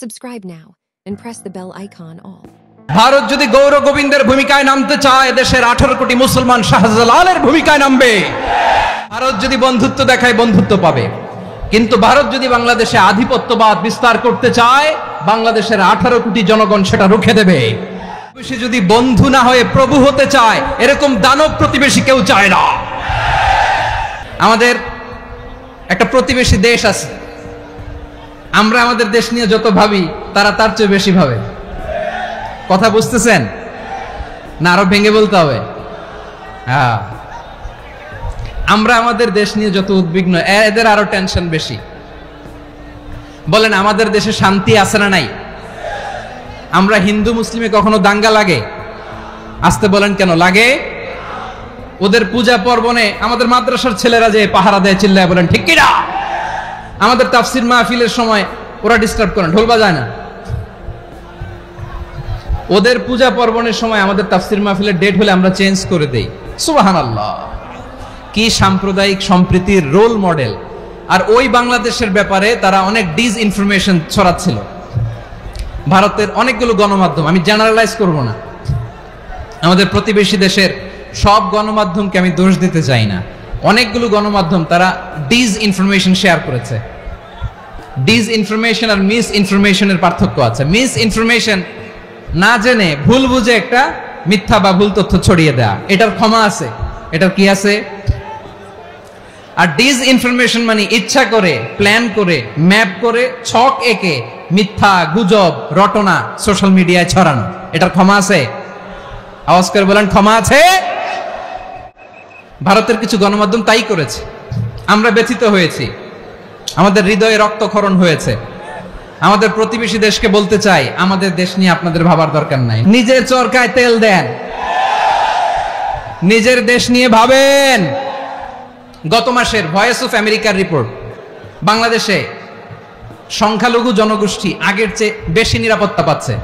Subscribe now and press the bell icon all. Bharat যদি গৌর গোবিন্দের ভূমিকায় নামতে চায়, দেশের 18 কোটি মুসলমান শাহজালালের ভূমিকায় নামবে। ভারত যদি বন্ধুত্ব দেখায়, বন্ধুত্ব পাবে। কিন্তু ভারত যদি বাংলাদেশে আধিপত্যবাদ বিস্তার করতে চায়, বাংলাদেশের 18 কোটি জনগণ সেটা রুখে দেবে। প্রতিবেশী যদি বন্ধু না হয়ে প্রভু হতে চায়, এরকম দানব প্রতিবেশী কেউ চায় না। আমাদের একটা প্রতিবেশী দেশ আছে, আমরা আমাদের দেশ নিয়ে যত ভাবি, তারা তার চেয়ে বেশি ভাবে। কথা বুঝতেছেন না? আরো ভেঙে বলতে হবে। হ্যাঁ, আমরা আমাদের দেশ নিয়ে যত উদ্বিগ্ন, এদের আরো টেনশন বেশি। বলেন, আমাদের দেশে শান্তি আছে না নাই? আমরা হিন্দু মুসলিমে কখনো দাঙ্গা লাগে? আসতে বলেন, কেন লাগে? ওদের পূজা পার্বণে আমাদের মাদ্রাসার ছেলেরা যে পাহারা দেয়, চিল্লায় বলেন ঠিক কিনা? আমাদের তাফসির মাহফিলের সময় ওরা ডিস্টার্ব করে, ঢোল বাজায় না। ওদের পূজা পার্বণের সময় আমাদের তাফসির মাহফিলের ডেট হলে আমরা চেঞ্জ করে দেই। সুবহানাল্লাহ, কি সাম্প্রদায়িক সম্প্রীতির রোল মডেল। আর ওই বাংলাদেশের ব্যাপারে তারা অনেক ডিসইনফরমেশন ছড়াচ্ছিল। ভারতের অনেকগুলো গণমাধ্যম, আমি জেনারেলাইজ করব না, আমাদের প্রতিবেশী দেশের সব গণমাধ্যমকে আমি দোষ দিতে চাই না। অনেকগুলো গণমাধ্যম তারা ডিসইনফরমেশন শেয়ার করেছে। ডিসইনফরমেশন আর মিস ইনফরমেশনের পার্থক্য আছে। মিস ইনফরমেশন না জেনে ভুল বুঝে একটা মিথ্যা বা ভুল তথ্য ছড়িয়ে দেয়া, এটার ক্ষমা আছে, এটার কি আছে। আর ডিসইনফরমেশন মানে ইচ্ছা করে, প্ল্যান করে, ম্যাপ করে, ছক এঁকে মিথ্যা, গুজব, রটনা সোশ্যাল মিডিয়ায় ছড়ানো, এটার ক্ষমা আছে? আওয়াজ করে বলেন, ক্ষমা আছে? ভারতের কিছু গণমাধ্যম তাই করেছে। আমরা ব্যথিত হয়েছি, আমাদের হৃদয়ে রক্তক্ষরণ হয়েছে। আমাদের প্রতিবেশী দেশকে বলতে চাই, আমাদের দেশ নিয়ে আপনাদের ভাবার দরকার নাই। নিজের চরকায় তেল দেন, নিজের দেশ নিয়ে ভাবেন। গত মাসের ভয়েস অফ আমেরিকার রিপোর্ট, বাংলাদেশে সংখ্যালঘু জনগোষ্ঠী আগের চেয়ে বেশি নিরাপত্তা পাচ্ছে।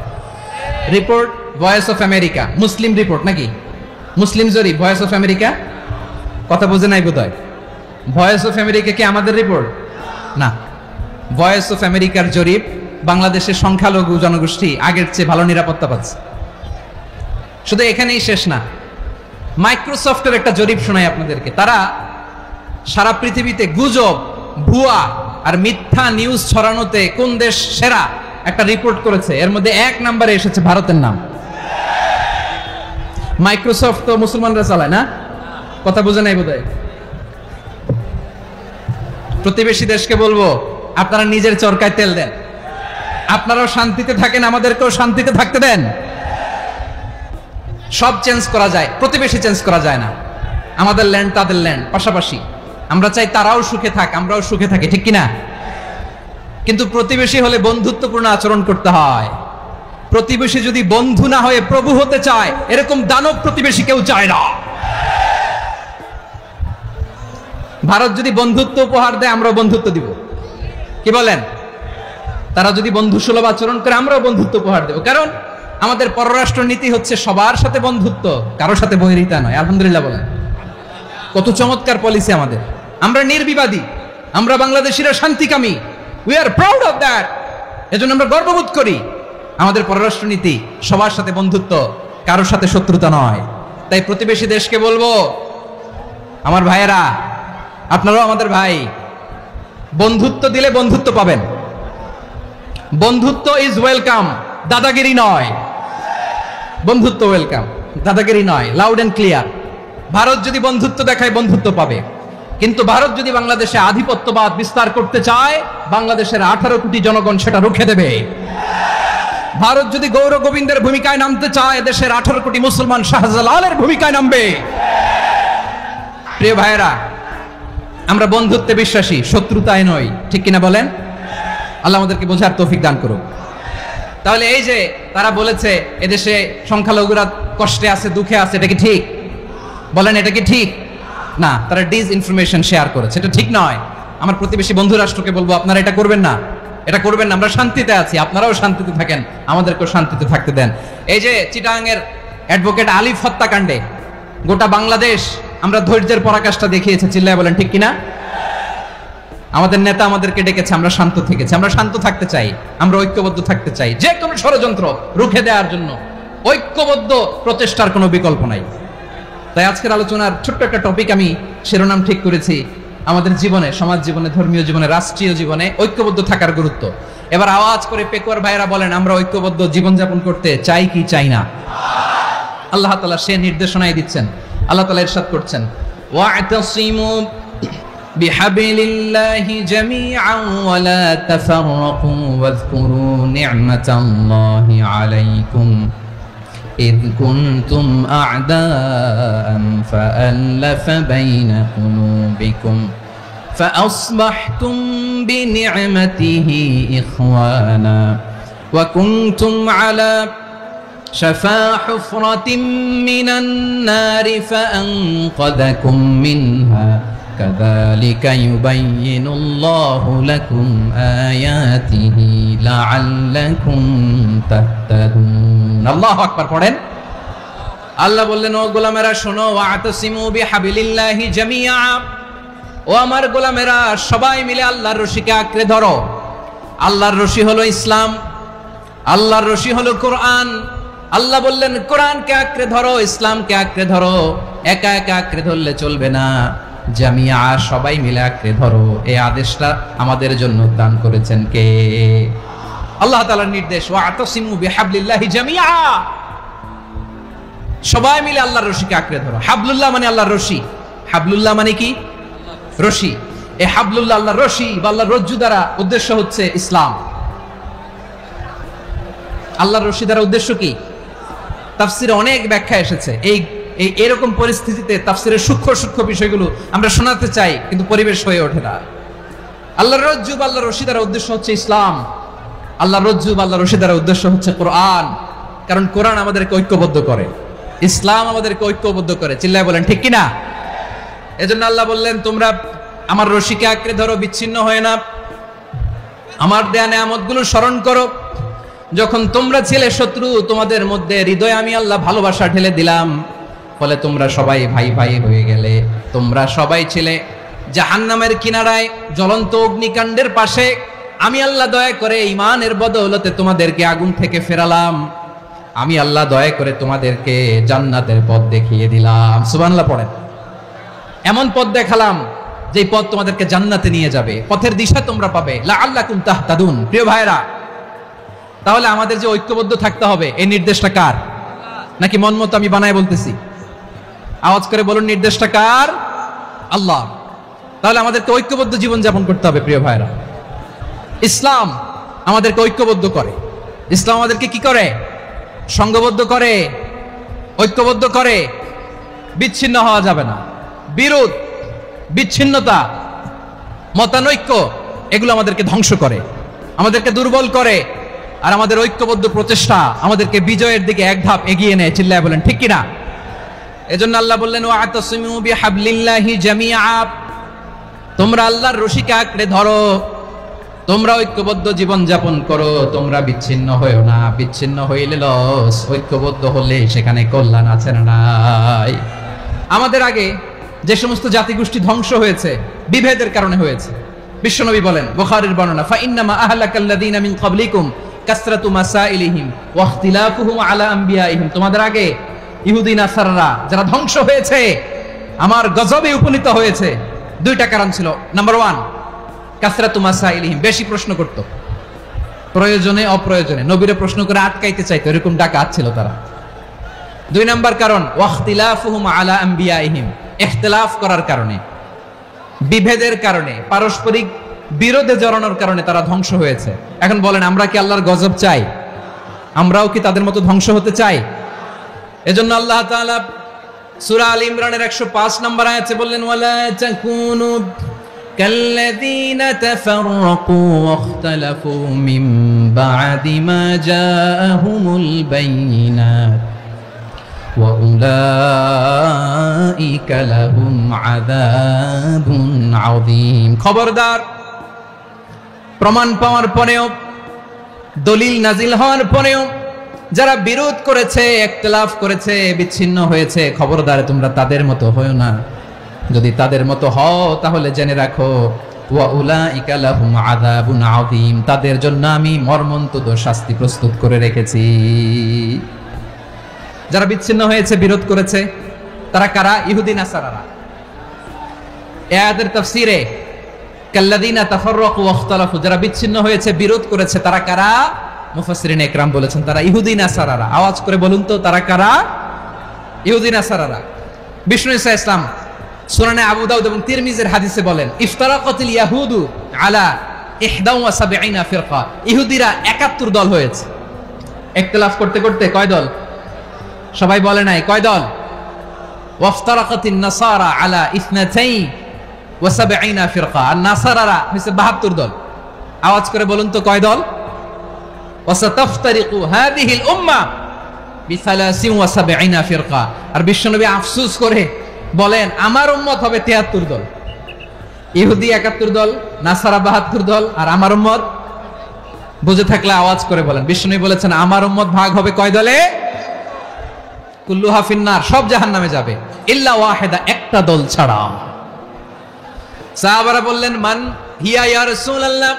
Report voice of America, Muslim report নাকি? মুসলিম জরিপ, ভয়েস অফ আমেরিকা। কথা বুঝে নাই বোধহয়। ভয়েস অফ আমেরিকা কি আমাদের রিপোর্ট? না, ভয়েস অফ আমেরিকার জরিপ, বাংলাদেশের সংখ্যালঘু জনগোষ্ঠী আগের চেয়ে ভালো নিরাপত্তা পাচ্ছে। শুধু এখানেই শেষ না, মাইক্রোসফটের একটা জরিপ শোনাই আপনাদেরকে। তারা সারা পৃথিবীতে গুজব, ভুয়া আর মিথ্যা নিউজ ছড়ানোতে কোন দেশ সেরা একটা রিপোর্ট করেছে। এর মধ্যে 1 নম্বরে এসেছে ভারতের নাম। মাইক্রোসফট তো মুসলমানরা চালায় না? কথা বুঝে নাই বোধহয়। প্রতিবেশী দেশকে বলবো, আপনারা নিজের চরকায় তেল দেন, আপনারাও শান্তিতে থাকেন, আমাদেরকেও শান্তিতে থাকতে দেন। সব চেঞ্জ করা যায়, প্রতিবেশী চেঞ্জ করা যায় না। আমাদের ল্যান্ড তাদের ল্যান্ড, পাশাপাশি। আমরা চাই তারাও সুখে থাক, আমরাও সুখে থাকি, ঠিক কিনা? কিন্তু প্রতিবেশী হলে বন্ধুত্বপূর্ণ আচরণ করতে হয়। প্রতিবেশী যদি বন্ধু না হয়ে প্রভু হতে চায়, এরকম দানব প্রতিবেশী কেউ চায় না। ভারত যদি বন্ধুত্ব উপহার দেয়, আমরাও বন্ধুত্ব দিব। কি বলেন? তারা যদি বন্ধুসুলভ আচরণ করে, আমরাও বন্ধুত্ব উপহার দেব। কারণ আমাদের পররাষ্ট্র নীতি হচ্ছে সবার সাথে বন্ধুত্ব, কারোর সাথে বৈরিতা নয়। আলহামদুলিল্লাহ বলেন, কত চমৎকার পলিসি আমাদের। আমরা নির্বিবাদী, আমরা বাংলাদেশিরা শান্তিকামী। We are proud of that. এজন্য আমরা গর্ববোধ করি। আমাদের পররাষ্ট্র নীতি সবার সাথে বন্ধুত্ব, কারোর সাথে শত্রুতা নয়। তাই প্রতিবেশী দেশকে বলবো, আমার ভাইয়েরা, আপনারাও আমাদের ভাই। বন্ধুত্ব দিলে বন্ধুত্ব পাবেন। বন্ধুত্ব ইজ ওয়েলকাম, দাদাগিরি নয়। বন্ধুত্ব ওয়েলকাম, দাদাগিরি নয়। Loud and clear. ভারত যদি বন্ধুত্ব দেখায়, বন্ধুত্ব পাবে। কিন্তু ভারত যদি বাংলাদেশে আধিপত্যবাদ বিস্তার করতে চায়, বাংলাদেশের 18 কোটি জনগণ সেটা রুখে দেবে। ভারত যদি গৌর গোবিন্দের ভূমিকায় নামতে চায়, দেশের 18 কোটি মুসলমান শাহজালালের ভূমিকায় নামবে। প্রিয় ভাইয়েরা, আমরা বন্ধুত্বে বিশ্বাসী, শত্রুতায় নই, ঠিক কিনা বলেন? আল্লাহ আমাদেরকে বোঝার তৌফিক দান করুক। তাহলে এই যে তারা বলেছে এদেশে সংখ্যালঘুরা কষ্টে আছে, দুঃখে আছে, এটা কি ঠিক? বলেন, এটা কি ঠিক? না, তারা ডিসইনফরমেশন শেয়ার করেছে, এটা ঠিক নয়। আমার প্রতিবেশী বন্ধু রাষ্ট্রকে বলবো, আপনারা এটা করবেন না, এটা করবেন না। আমরা শান্তিতে আছি, আপনারাও শান্তিতে থাকেন, আমাদেরকেও শান্তিতে থাকতে দেন। এই যে চিটাগাংয়ের অ্যাডভোকেট আলিফ হত্যাকাণ্ডে গোটা বাংলাদেশ আমরা ধৈর্যের পরাকাষ্ঠা দেখিয়েছে, চিল্লায় বলেন ঠিক কিনা? আমাদের নেতা আমাদেরকে ডেকেছে, আমরা শান্ত থেকেছি। আমরা শান্ত থাকতে চাই, আমরা ঐক্যবদ্ধ থাকতে চাই। যে কোনো ষড়যন্ত্র রুখে দেওয়ার জন্য ঐক্যবদ্ধ প্রচেষ্টার কোনো বিকল্প নাই। তাই আজকের আলোচনার ছোট্ট একটা টপিক আমি শিরোনাম ঠিক করেছি, আমাদের জীবনে, সমাজ জীবনে, ধর্মীয় জীবনে, রাষ্ট্রীয় জীবনে ঐক্যবদ্ধ থাকার গুরুত্ব। এবার আওয়াজ করে পেকুয়ার ভাইয়েরা বলেন, আমরা ঐক্যবদ্ধ জীবনযাপন করতে চাই কি চাই না? আল্লাহ তাআলা সে নির্দেশনাই দিচ্ছেন। আল্লাহ তাআলা ইরশাদ করছেন, ওয়া'তাসিমু বিহাবিলিল্লাহি জামিআন ওয়া লা তাফাররাকু ওয়াযকুরু নি'মাতাল্লাহি আলাইকুম إذ كنتم أعداء فألف بين قلوبكم فأصبحتم بنعمته إخوانا وكنتم على شفا حفرة من النار فأنقذكم منها كذلك يبين الله لكم آياته لعلكم تهتدون الله أكبر পড়েন। আল্লাহ বললেন, ও গোলামেরা শোনো, ওয়া'তাসিমু বিহাবিলিল্লাহি জামিআ, ও আমার গোলামেরা সবাই মিলে আল্লাহর রশিকে আঁকড়ে ধরো। আল্লাহর রশি হলো ইসলাম, আল্লাহর রশি হলো কোরআন। আল্লাহ বললেন কোরআনকে আঁকড়ে ধরো, ইসলামকে আঁকড়ে ধরো। একা একা আঁকড়ে ধরলে চলবে না, জামিয়া সবাই মিলে আঁকড়ে ধরো। এই আদেশটা আমাদের জন্য দান করেছেন কে? আল্লাহ তাআলার নির্দেশ, ওয়া'তাসিমু বিহাবলিল্লাহি জামিআ, সবাই মিলে আল্লাহর রশিকে আঁকড়ে ধরো। হাবলুল্লাহ মানে আল্লাহর রশি। হাবলুল্লাহ মানে কি? রশি। এই হাবলুল্লাহ আল্লাহর রশি বা আল্লাহর রজ্জু দ্বারা উদ্দেশ্য হচ্ছে ইসলাম। আল্লাহর রশি দ্বারা উদ্দেশ্য কি? তাফসিরে অনেক ব্যাখ্যা এসেছে। এরকম পরিস্থিতিতে তাফসিরের সূক্ষ্ম সূক্ষ্ম বিষয়গুলো আমরা শোনাতে চাই, কিন্তু পরিবেশ হয়ে ওঠে না। আল্লাহর রজ্জু বা আল্লাহর রশি দ্বারা উদ্দেশ্য হচ্ছে ইসলাম। আল্লাহর রজ্জু বা আল্লাহর রশি দ্বারা উদ্দেশ্য হচ্ছে কোরআন। কারণ কোরআন আমাদেরকে ঐক্যবদ্ধ করে, ইসলাম আমাদেরকে ঐক্যবদ্ধ করে। চিল্লায় বলেন ঠিক কিনা? এজন্য আল্লাহ বললেন, তোমরা আমার রশিকে আঁকড়ে ধরো, বিচ্ছিন্ন হয়ে না। আমার দেয়া নেয়ামতগুলো স্মরণ করো। যখন তোমরা ছিলে শত্রু, তোমাদের মধ্যে হৃদয়ে আমি আল্লাহ ভালোবাসা ঢেলে দিলাম, ফলে তোমরা সবাই ভাই ভাই হয়ে গেলে। তোমরা সবাই ছিলে জাহান্নামের কিনারায়, জ্বলন্ত অগ্নিকাণ্ডের পাশে। আমি আল্লাহ দয়া করে ঈমানের বদৌলতে তোমাদেরকে আগুন থেকে ফেরালাম। আমি আল্লাহ দয়া করে তোমাদেরকে জান্নাতের পথ দেখিয়ে দিলাম। সুবহানাল্লাহ পড়েন। এমন পথ দেখালাম যে পথ তোমাদেরকে জান্নাতে নিয়ে যাবে, পথের দিশা তোমরা পাবে। লাআল্লাকুম তাহতাদুন। প্রিয় ভাইরা, তাহলে আমাদের যে ঐক্যবদ্ধ থাকতে হবে, এই নির্দেশটা কার? নাকি মন মতো আমি বানায় বলতেছি? আওয়াজ করে বলুন, নির্দেশটা কার? আল্লাহ। তাহলে আমাদেরকে ঐক্যবদ্ধ জীবন যাপন করতে হবে। প্রিয় ভাইরা, ইসলাম আমাদেরকে ঐক্যবদ্ধ করে। ইসলাম আমাদেরকে কি করে? সংঘবদ্ধ করে, ঐক্যবদ্ধ করে। বিচ্ছিন্ন হওয়া যাবে না। বিরোধ, বিচ্ছিন্নতা, মতানৈক্য, এগুলো আমাদেরকে ধ্বংস করে, আমাদেরকে দুর্বল করে। আর আমাদের ঐক্যবদ্ধ প্রচেষ্টা আমাদেরকে বিজয়ের দিকে এক ধাপ এগিয়ে নেয়। চিল্লায় বলেন ঠিক কিনা? এজন্য আল্লাহ বললেন, ওয়া'তাসিমু বিহাবলিল্লাহি জামিআ, তোমরা আল্লাহর রশিকে আঁকড়ে ধরো, তোমরা ঐক্যবদ্ধ জীবন যাপন করো, তোমরা বিচ্ছিন্ন হয়েও না। বিচ্ছিন্ন হইলে লস, ঐক্যবদ্ধ হলে সেখানে কল্যাণ আছে না নাই? আমাদের আগে যে সমস্ত জাতিগোষ্ঠী ধ্বংস হয়েছে, বিভেদের কারণে হয়েছে। বিশ্বনবী বলেন, বুখারীর বর্ণনা, ফাইন্নামা আহলাকাল্লাযীনা মিন ক্বাবলিকুম কাসরাতু মাসাইলিহিম ওয়া ইখতিলাফুহুম আলা আম্বিয়াইহিম। তোমাদের আগে ইহুদি নাসারারা যারা ধ্বংস হয়েছে, আমার গজবে উপনীত হয়েছে, দুইটা কারণ ছিল। নাম্বার 1, কাসরাতু মাসাইলিহিম, বেশি প্রশ্ন করত, প্রয়োজনে অপ্রয়োজনে নবীরে প্রশ্ন করে আটকাইতে চাইতো, এরকম ডাকাত ছিল তারা। 2 নাম্বার কারণ, ওয়া ইখতিলাফুহুম আলা আম্বিয়াইহিম, ইখতিলাফ করার কারণে, বিভেদের কারণে, পারস্পরিক বিরোধে জড়ানোর কারণে তারা ধ্বংস হয়েছে। এখন বলেন, আমরা কি আল্লাহর গজব চাই? আমরাও কি তাদের মতো ধ্বংস হতে চাই? এজন্য আল্লাহ তাআলা সূরা আল ইমরানের 105 নম্বর আয়াতে বললেন, ওয়ালা তাকুনু কাল্লাযীনা তাফাররাকু ওয়াখতালাফু মিন বা'দি মা জাআহুমুল বাইয়িনাত ওয়া উলাইকা লাহুম আযাবুন আযীম। খবরদার, প্রমাণ পাওয়ার পরেও, দলিল নাজিল হওয়ার পরেও যারা বিরোধ করেছে, ইখতিলাফ করেছে, বিচ্ছিন্ন হয়েছে, খবরদার তোমরা তাদের মতো হও না। যদি তাদের মতো হও তাহলে জেনে রাখো, ওয়া উলাইকা লাহুম আযাবুন আযীম, তাদের জন্য আমি মর্মন্তুদ শাস্তি প্রস্তুত করে রেখেছি। যারা বিচ্ছিন্ন হয়েছে, বিরোধ করেছে, তারা কারা? ইহুদি নাসারারা। আয়াতের তাফসীরে কাল্লাযীনা তাফাররাকু ওয়া ইখতালাফু, যারা বিচ্ছিন্ন হয়েছে, বিরোধ করেছে, তারা কারা? মুফাসসিরিন ইকরাম বলেছেন তারা ইহুদি নাসারারা। আওয়াজ করে বলুন তো, তারা কারা? ইহুদি নাসারারা। বিষ্ণু ঈসা ইসলাম সুনানে আবু দাউদ এবং তিরমিজির হাদিসে বলেন, ইফতারাকাতিল ইয়াহুদু আলা 71 ফিরকা, ইহুদিরা 71 দল হয়েছে। ইখতিলাফ করতে করতে কয় দল? সবাই বলে নাই কয় দল? ওয়াফতারাকাতিন নাসারা আলা 72 ফিরকা, আর নাসারারা হইছে 72 দল। আওয়াজ করে বলুন তো কয় দল? ওয়াসাতাফতারিকু হাদিহিল উম্মাহ বি73 ফিরকা। আর বিশ্বনবী আফসোস করে বলেন, আমার উম্মত হবে 73 দল। ইহুদি 71 দল, নাসারা 72 দল, আর আমার উম্মত, বুঝে থাকলে আওয়াজ করে বলেন। বিশ্বনবী বলেছেন আমার উম্মত ভাগ হবে কয় দলে? কুল্লুহা ফিন্নার, সব জাহান্নামে যাবে, ইল্লা ওয়াহিদা, একটা দল ছাড়া। সাহাবারা বললেন, মান হিয়া ইয়া রাসূলুল্লাহ,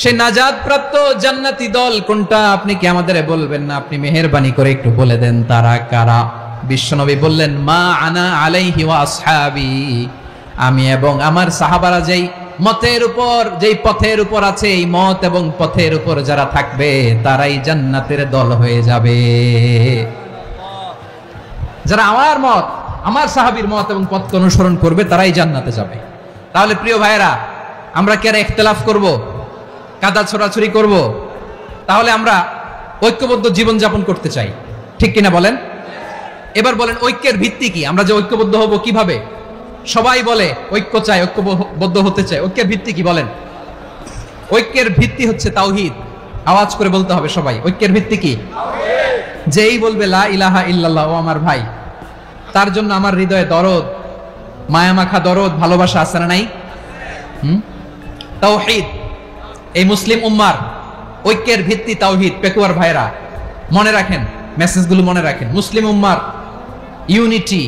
সে নাজাত প্রাপ্ত জান্নাতি দল কোনটা? আপনি কি আমাদের বলবেন না? আপনি মেহেরবানি করে একটু বলে দেন তারা কারা। বিশ্বনবী বললেন, মা আনা আলাইহি ওয়া আসহাবি, আমি এবং আমার সাহাবারা যেই মতের উপর, যেই পথের উপর আছে, এই মত এবং পথের উপর যারা থাকবে তারাই জান্নাতের দল হয়ে যাবে। যারা আমার মত, আমার সাহাবীর মত এবং পথকে অনুসরণ করবে তারাই জান্নাতে যাবে। তাহলে প্রিয় ভাইয়েরা, আমরা কি আর ইখতিলাফ করব, কাদা ছোড়াছুরি করব? তাহলে আমরা ঐক্যবদ্ধ জীবন যাপন করতে চাই, ঠিক কিনা বলেন? এবার বলেন, ঐক্যের ভিত্তি কি? আমরা যে ঐক্যবদ্ধ হব কিভাবে? সবাই বলে ঐক্য চাই, ঐক্যবদ্ধ হতে চাই। ঐক্যের ভিত্তি কি বলেন? ঐক্যের ভিত্তি হচ্ছে তাওহীদ। আওয়াজ করে বলতে হবে সবাই, ঐক্যের ভিত্তি কি? যেই বলবে লা ইলাহা ইল্লাল্লাহ, ও আমার ভাই, তার জন্য আমার হৃদয়ে দরদ, মায়ামাখা দরদ, ভালোবাসা আছে না নাই? তাওহীদ। এই মুসলিম উম্মার ঐক্যের ভিত্তি তাওহীদ। পেকুয়ার ভাইরা মনে রাখেন, মেসেজগুলো মনে রাখেন। মুসলিম উম্মার ইউনিটি,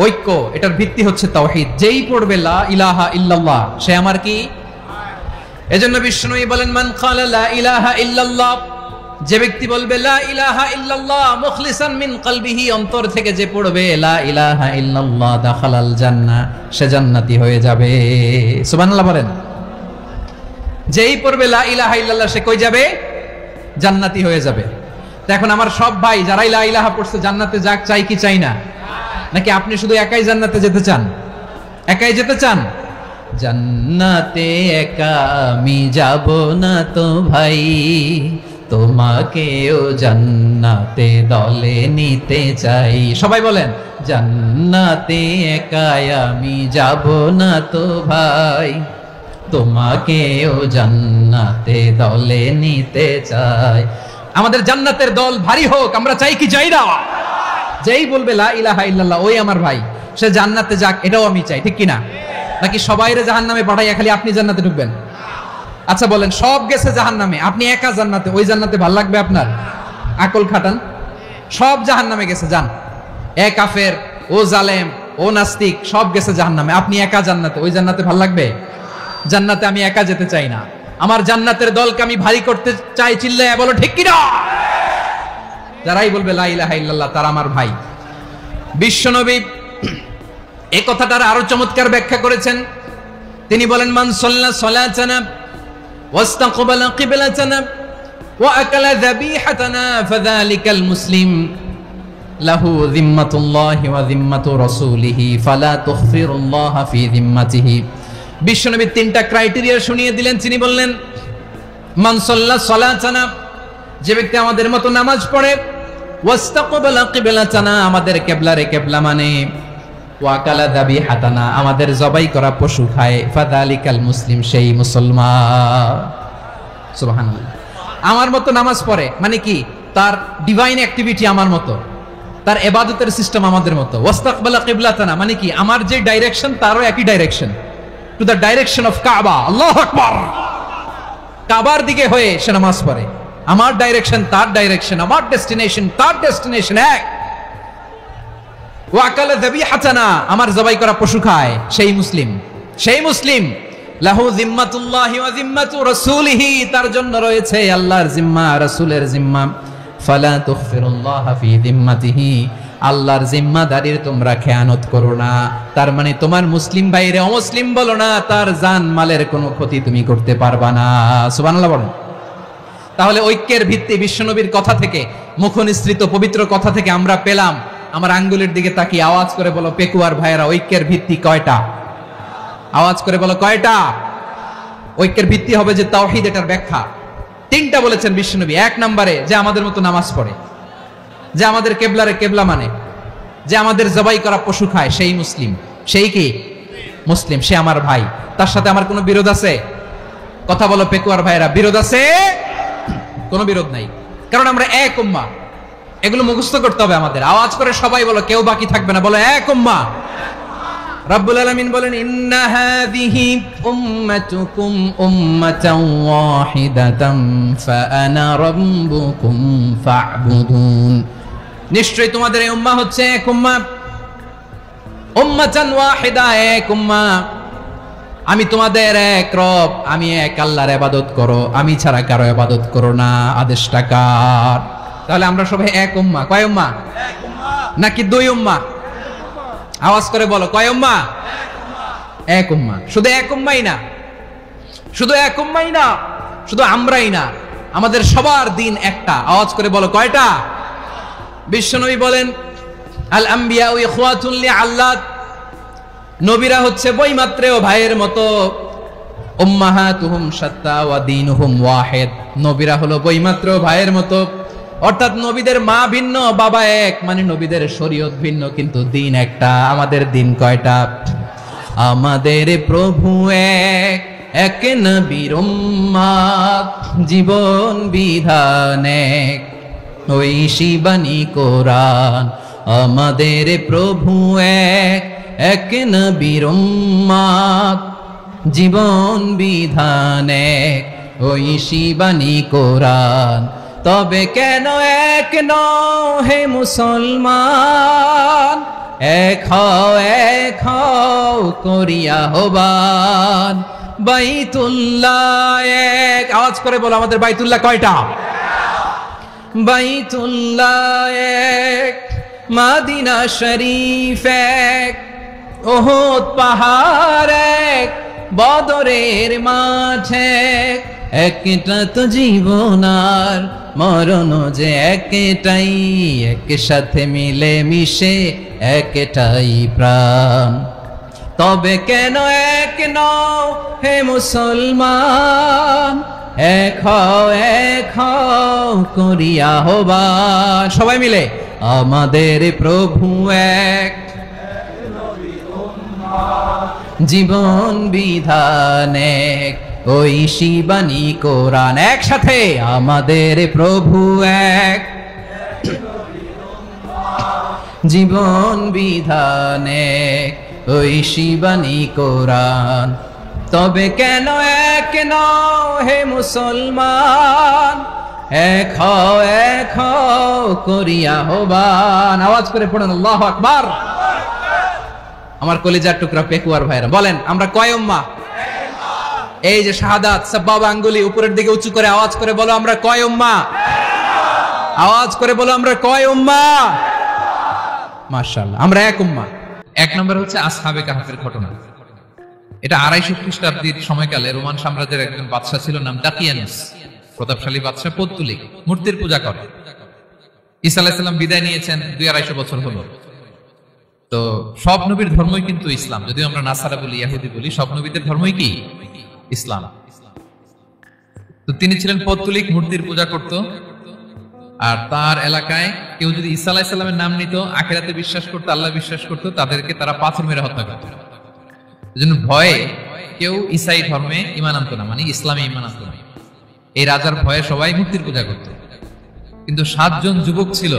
ঐক্য, এটার ভিত্তি হচ্ছে তাওহীদ। যেই পড়বে লা ইলাহা ইল্লাল্লাহ, সে আমার কি? এজন্য বিষ্ণুই বলেন, মান ক্বালা লা ইলাহা ইল্লাল্লাহ, যে ব্যক্তি বলবে লা ইলাহা ইল্লাল্লাহ মুখলিসান মিন কলবিহি, অন্তর থেকে যে পড়বে লা ইলাহা ইল্লাল্লাহ, দাখালাল জান্নাহ, সে জান্নাতি হয়ে যাবে। সুবহানাল্লাহ বলেন। যেই পড়বে লা ইলাহা ইল্লাল্লাহ, সে কই যাবে? জান্নাতি হয়ে যাবে। তো এখন আমার সব ভাই যারাই লা ইলাহা পড়ছে জান্নাতে যাক, চাই কি চাই না? নাকি আপনি শুধু একাই জান্নাতে যেতে চান? একাই যেতে চান? জান্নাতে একা আমি যাব না তো ভাই, তোমাকেও জান্নাতে দলে নিতে চাই। সবাই বলেন, জান্নাতে একা আমি যাব না তো ভাই, তোমাকেও জান্নাতে দলে নিতে চাই। আমাদের জান্নাতের দল ভারী হোক, আমরা চাই কি চাই না? যেই বলবে লা ইলাহা ইল্লাল্লাহ, ওই আমার ভাই, সে জান্নাতে যাক, এটাও আমি চাই, ঠিক কিনা? নাকি সবাইরে জাহান্নামে পাঠাইয়া খালি আপনি জান্নাতে ঢুকবেন? আচ্ছা বলেন, সব গেছে জাহান্নামে, আপনি একা জান্নাতে, ওই জান্নাতে ভাল লাগবে আপনার? আকল খাটান। সব জাহান্নামে গেছে, যান। এ কাফের, ও জালেম, ও নাস্তিক, সব গেছে জাহান্নামে, আপনি একা জান্নাতে, ওই জান্নাতে ভাল লাগবে? জান্নাতে আমি একা যেতে চাই না, আমার জান্নাতের দলকে আমি ভারী করতে চাই। চিল্লায় বলো ঠিক কিনা? যারাই বলবে লা ইলাহা ইল্লাল্লাহ, তারা আমার ভাই। বিশ্বনবী এই কথাটার আরো চমৎকার ব্যাখ্যা করেছেন। তিনি বলেন, মান সাল্লা সালাতানা ওয়াস্তাকবালা কিবলাতানা ওয়া আকালা যাবিহাতানা ফাযালিকাল মুসলিম লাহু যিম্মাতুল্লাহি ওয়া যিম্মাতু রাসূলিহি ফালা তুখফিরুল্লাহা ফি যিম্মাতিহি। বিশ্বনবী তিনটা ক্রাইটেরিয়া শুনিয়ে দিলেন। তিনি বললেন, মান সাল্লা সালাতানা, যে ব্যক্তি আমাদের মতো নামাজ পড়ে, ওয়াস্তাকবালা কিবলাতানা, আমাদের কিবলারে কিবলা মানে, ওয়াকালা যাবিহাতানা, আমাদের জবাই করা পশু খায়, ফাযালিকাল মুসলিম, সেই মুসলমান। সুবহানাল্লাহ। আমার মতো নামাজ পড়ে মানে কি? তার ডিভাইন অ্যাক্টিভিটি আমার মতো, তার ইবাদতের সিস্টেম আমাদের মতো। ওয়াস্তাকবালা কিবলাতানা মানে কি? আমার যে ডাইরেকশন তারও একই direction, to the direction of কাবা। আল্লাহু আকবার। কাবার দিকে হয়ে সে নামাজ পড়ে। আমার ডাইরেকশন তার ডাইরেকশন, আমার ডেস্টিনেশন তার ডেস্টিনেশন এক। ওয়াকালা যাবিহাতানা, আমার জবাই করা পশু খায়, সেই মুসলিম। সেই মুসলিম লাহু জিম্মাতুল্লাহি ওয়া জিম্মাতু রাসূলিহি, তার জন্য রয়েছে আল্লাহর জিম্মা, রাসূলের জিম্মা। ফালা তুগফিরুল্লাহা ফি জিম্মাতিহি, আল্লাহর জিম্মাদারির তোমরা খেয়ানত করো না। তার মানে তোমার মুসলিম ভাইরে অমুসলিম বলো না, তার জান মালের কোনো ক্ষতি তুমি করতে পারবা না। সুবহানাল্লাহ বলেন। তাহলে ঐক্যের ভিত্তি বিশ্বনবীর কথা থেকে, মুখনিসৃত পবিত্র কথা থেকে আমরা পেলাম। আমার আঙ্গুলের দিকে তাকিয়ে আওয়াজ করে বলো পেকুয়ার ভাইয়েরা, ঐক্যের ভিত্তি কয়টা? আওয়াজ করে বলো কয়টা? ঐক্যের ভিত্তি হবে যে তাওহীদ, এটার ব্যাখ্যা তিনটা বলেছেন বিশ্বনবী। এক নম্বরে যে আমাদের মতো নামাজ পড়ে, যে আমাদের কেবলারে কেবলা মানে, যে আমাদের জবাই করা পশু খায়, সেই মুসলিম। সেই কি মুসলিম? সে আমার ভাই, তার সাথে আমার কোনো বিরোধ আছে? কথা বলো পেকুয়ার ভাইয়েরা, বিরোধ আছে? কোনো বিরোধ নাই, কারণ আমরা এক উম্মাহ। এগুলো মুখস্থ করতে হবে আমাদের। আওয়াজ করে সবাই বলো, কেউ বাকি থাকবে না, বলো এক উম্মাহ। রব্বুল আলামিন বলেন, ইন্না হাযিহি উম্মাতুকুম উম্মাতান ওয়াহিদাতান ফাআনা রাব্বুকুম ফা'বুদুন, নিশ্চয়ই তোমাদের এই উম্মাহ হচ্ছে এক উম্মাহ। উম্মাতান ওয়াহিদা, এক উম্মাহ। আমি তোমাদের এক রব, আমি এক আল্লাহর ইবাদত করো, আমি ছাড়া কারো ইবাদত করো না। আদেশটা কার? তাহলে আমরা সবাই এক উম্মাহ। কয় উম্মাহ? এক উম্মাহ। নাকি দুই উম্মাহ? আওয়াজ করে বলো, কয় উম্মাহ? এক উম্মাহ। শুধু এক উম্মাই না, শুধু এক উম্মাই না, শুধু আমরাই না, আমাদের সবার দিন একটা। আওয়াজ করে বলো কয়টা? বিশ্বনবী বলেন, আল আম্বিয়া ইখওয়াতুন লিআল্লাত, নবীরা হচ্ছে বৈমাত্রেয় ভাইয়ের মতো। উম্মাহাতুহুম শাত্তা ওয়া দীনুহুম ওয়াহিদ, নবীরা হলো বৈমাত্রেয় ভাইয়ের মতো। অর্থাৎ নবীদের মা ভিন্ন, বাবা এক, মানে নবীদের শরীয়ত ভিন্ন, কিন্তু দিন একটা। আমাদের দিন কয়টা? আমাদের প্রভু এক, এক নবীর উম্মাত, জীবন বিধান এক, ওই শিবানী কোরআন। আমাদের প্রভু এক, এক নবীর উম্মাত, জীবন বিধান এক, ওই শিবানী কোরআন। তবে কেন এক নও হে মুসলমান, এক হও করিয়া হবান। বাইতুল্লাহ এক, আওয়াজ করে বলো আমাদের বাইতুল্লাহ কয়টা? বাইতুল্লাহ এক, মদিনা শরীফ এক, ওহদ পাহাড় এক, বদরের মাঠ এক। একটা তো জীবন আর মরণ যে একটাই, একসাথে মিলে মিশে একটাই প্রাণ। তবে কেন এক নও হে মুসলমান, এক হও করিয়া হবান। সবাই মিলে, আমাদের প্রভু এক, জীবন বিধান এক, ওই শিবানী কোরআন। একসাথে, আমাদের প্রভু এক, জীবন বিধান এক, ওই শিবানী কোরআন। তবে কেন এক নও হে মুসলমান, এক হও করিয়া হবান। আওয়াজ করে পড়ুন আল্লাহু আকবার। আমার কলিজার টুকরা পেকুয়ার ভাইরা, বলেন আমরা কয় উম্মাহ? এই যে শাহাদাত, সাব্বাব আঙ্গুলি উপরের দিকে উঁচু করে আওয়াজ করে বলো, আমরা কয় উম্মাহ? আওয়াজ করে বলো, আমরা কয় উম্মাহ? মাশাআল্লাহ, আমরা এক উম্মাহ। এক নম্বর হচ্ছে আসহাবে কাহফের ঘটনা। এটা 250 খ্রিস্টাব্দের সময়কালে রোমান সাম্রাজ্যের একজন বাদশা ছিল, নাম দাকিয়ানুস। প্রতাপশালী বাদশা, পৌত্তলিক, মূর্তির পূজা করে। ঈসা আলাইহিস সালাম বিদায় নিয়েছেন, 250 বছর হলো। তো সব নবীর ধর্মই কিন্তু ইসলাম, যদিও আমরা নাসারা বলি, ইহুদি বলি, সব নবীদের ধর্মই কি? ইসলাম। তো তিনি ছিলেন পৌত্তলিক, মূর্তির পূজা করত। আর তার এলাকায় কেউ যদি ঈসা আলাইহিস সালামের নাম নিত, আখিরাতে বিশ্বাস করতো, আল্লাহ বিশ্বাস করতো, তাদেরকে তারা পাথর মেরে হত্যা করত। এজন্য ভয়ে কেউ ঈসাই ধর্মে ঈমান আনতো না, মানে ইসলামে ঈমান আনতো না। এই রাজার ভয়ে সবাই মূর্তির পূজা করত। কিন্তু 7 জন যুবক ছিল,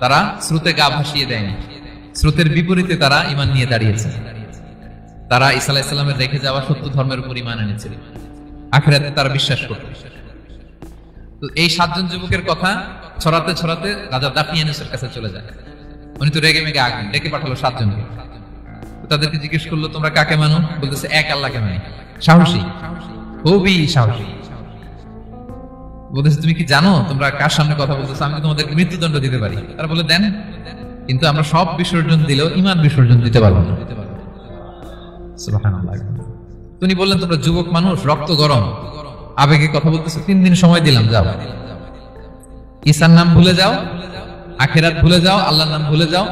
তারা স্রোতে গা ভাসিয়ে দেয়নি, স্রোতের বিপরীতে তারা ঈমান নিয়ে দাঁড়িয়েছে। তারা ঈসা আলাইহিস সালামের রেখে যাওয়া সত্য ধর্মের উপর ঈমান এনেছিল, আখিরাতে তারা বিশ্বাস করত। তো এই 7 জন যুবকের কথা ছড়াতে ছড়াতে রাজা দাকিয়ানুসের কাছে চলে যায়। উনি তো রেগে মেগে আগুন ডেকে পাঠালো 7 জনকে। তাদেরকে জিজ্ঞেস করলো তোমরা কাকে মানো, বলতেছে এক আল্লাহকে মানি। সাহসী, খুবই সাহসী। বলতেছে তুমি কি জানো তোমরা কার সামনে কথা বলতেছো, আমি তোমাদেরকে মৃত্যুদণ্ড দিতে পারি। তারা বলে দেন, কিন্তু আমরা সব বিসর্জন দিলেও ঈমান বিসর্জন দিতে পারবো না। সুবহানাল্লাহ। তিনি বললেন তোমরা যুবক মানুষ, রক্ত গরম, আবেগে কথা বলতেছো, 3 দিন সময় দিলাম, যাও ঈসার নাম ভুলে যাও, আখিরাত ভুলে যাও, আল্লাহর নাম ভুলে যাও,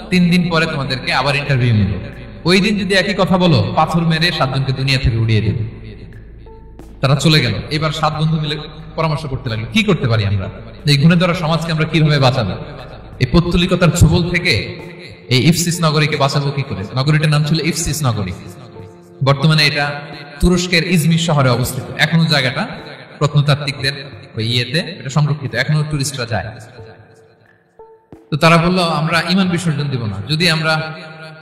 3 দিন পরে তোমাদেরকে আবার ইন্টারভিউ নেব। ওই দিন যদি একই কথা বলো, পাথর মেরে 7 জনকে দুনিয়া থেকে উড়িয়ে দেবে। তারা চলে গেল। এবার 7 বন্ধু মিলে পরামর্শ করতে লাগলো কি করতে পারি আমরা, এই গুণে ধরা সমাজকে আমরা কিভাবে বাঁচাবো, এই পৌত্তলিকতার ছোবল থেকে এই ইফসিস নগরীকে বাঁচাবো কি করে। নগরীটার নাম ছিল ইফসিস নগরী। বর্তমানে এটা তুরস্কের ইজমির শহরে অবস্থিত। এখনো জায়গাটা প্রত্নতাত্ত্বিকদের ওই ইয়েতে এটা সংরক্ষিত, এখনো টুরিস্টরা যায়। তো তারা বললো আমরা ঈমান বিসর্জন দিব না, যদি আমরা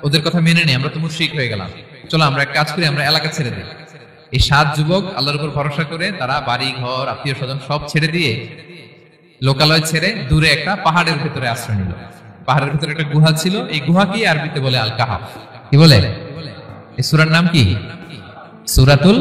ওদের কথা মেনে নিই আমরা তো মুশরিক হয়ে গেলাম, চলো আমরা এক কাজ করি, আমরা এলাকা ছেড়ে দিই। এই 7 যুবক আল্লাহর উপর ভরসা করে তারা বাড়ি ঘর আত্মীয় স্বজন সব ছেড়ে দিয়ে লোকালয় ছেড়ে দূরে একটা পাহাড়ের ভেতরে আশ্রয় নিল। পাহাড়ের ভেতরে একটা গুহা ছিল, এই গুহাকে আরবিতে বলে আল কাহাফ। কি বলে? এই সূরার নাম কি? সূরাতুল